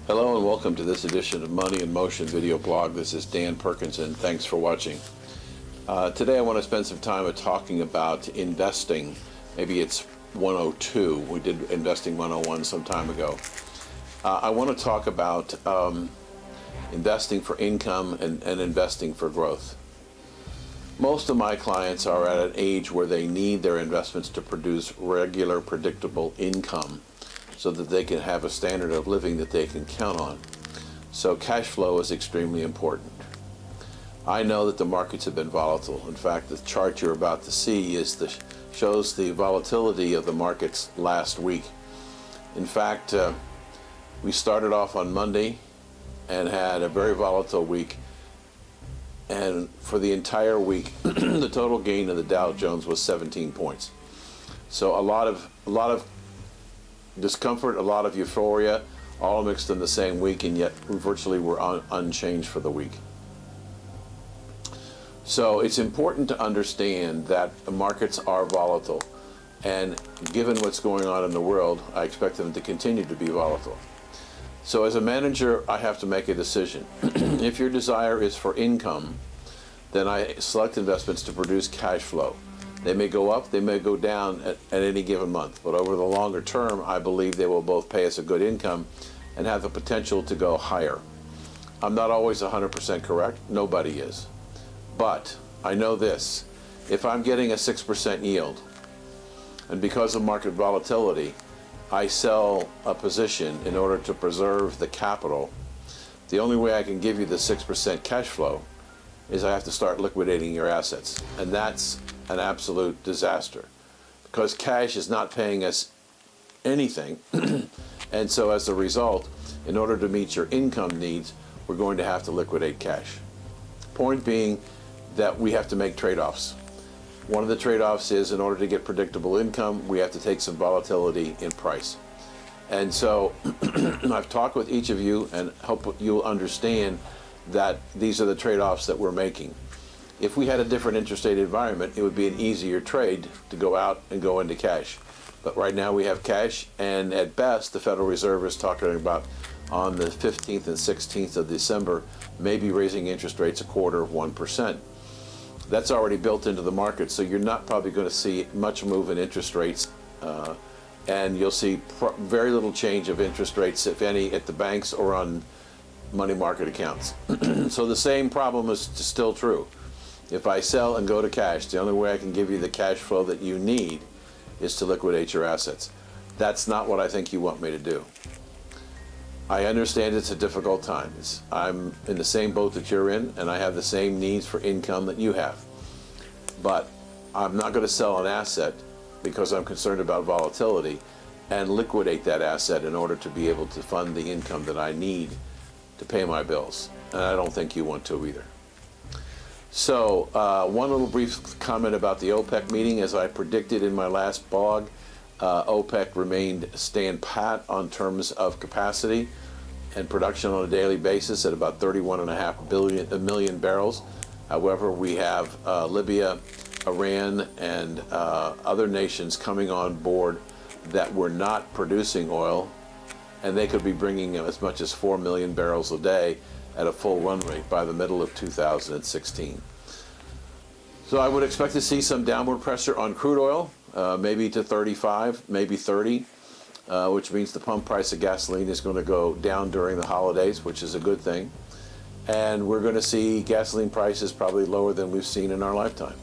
Hello and welcome to this edition of Money in Motion video blog. This is Dan Perkins and thanks for watching. Today I want to spend some time talking about investing. Maybe it's 102. We did Investing 101 some time ago. I want to talk about investing for income and investing for growth. Most of my clients are at an age where they need their investments to produce regular, predictable income so that they can have a standard of living that they can count on. So cash flow is extremely important. I know that the markets have been volatile. In fact, the chart you're about to see shows the volatility of the markets last week. In fact, we started off on Monday and had a very volatile week. And for the entire week, the total gain of the Dow Jones was 17 points. So a lot of discomfort, a lot of euphoria, all mixed in the same week, and yet we virtually were unchanged for the week. So it's important to understand that the markets are volatile, and given what's going on in the world, I expect them to continue to be volatile. So as a manager, I have to make a decision. If your desire is for income, then I select investments to produce cash flow. They may go up, they may go down at any given month, but over the longer term, I believe they will both pay us a good income and have the potential to go higher. I'm not always 100% correct, nobody is. But I know this, if I'm getting a 6% yield, and because of market volatility, I sell a position in order to preserve the capital, the only way I can give you the 6% cash flow is I have to start liquidating your assets. And that's an absolute disaster because cash is not paying us anything. And so as a result, in order to meet your income needs, we're going to have to liquidate cash. Point being that we have to make trade-offs. One of the trade-offs is in order to get predictable income, we have to take some volatility in price. And so I've talked with each of you and hope you'll understand that these are the trade-offs that we're making. If we had a different interest rate environment, it would be an easier trade to go out and go into cash. But right now we have cash, and at best, the Federal Reserve is talking about on the 15th and 16th of December, maybe raising interest rates 1/4%. That's already built into the market, so you're not probably going to see much move in interest rates, and you'll see very little change of interest rates, if any, at the banks or on money market accounts. So the same problem is still true. If I sell and go to cash, the only way I can give you the cash flow that you need is to liquidate your assets. That's not what I think you want me to do. I understand it's a difficult time. I'm in the same boat that you're in, and I have the same needs for income that you have. But I'm not going to sell an asset because I'm concerned about volatility and liquidate that asset in order to be able to fund the income that I need to pay my bills. And I don't think you want to either. So one little brief comment about the OPEC meeting. As I predicted in my last blog, OPEC remained stand pat on terms of capacity and production on a daily basis at about 31.5 million barrels. However, we have Libya, Iran, and other nations coming on board that were not producing oil, and they could be bringing as much as 4 million barrels a day at a full run rate by the middle of 2016. So I would expect to see some downward pressure on crude oil, maybe to 35, maybe 30, which means the pump price of gasoline is going to go down during the holidays, which is a good thing. And we're going to see gasoline prices probably lower than we've seen in our lifetime.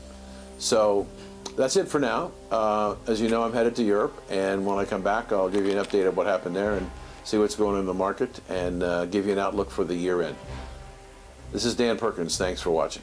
So that's it for now. As you know, I'm headed to Europe, and when I come back, I'll give you an update of what happened there and see what's going on in the market and give you an outlook for the year end. This is Dan Perkins. Thanks for watching.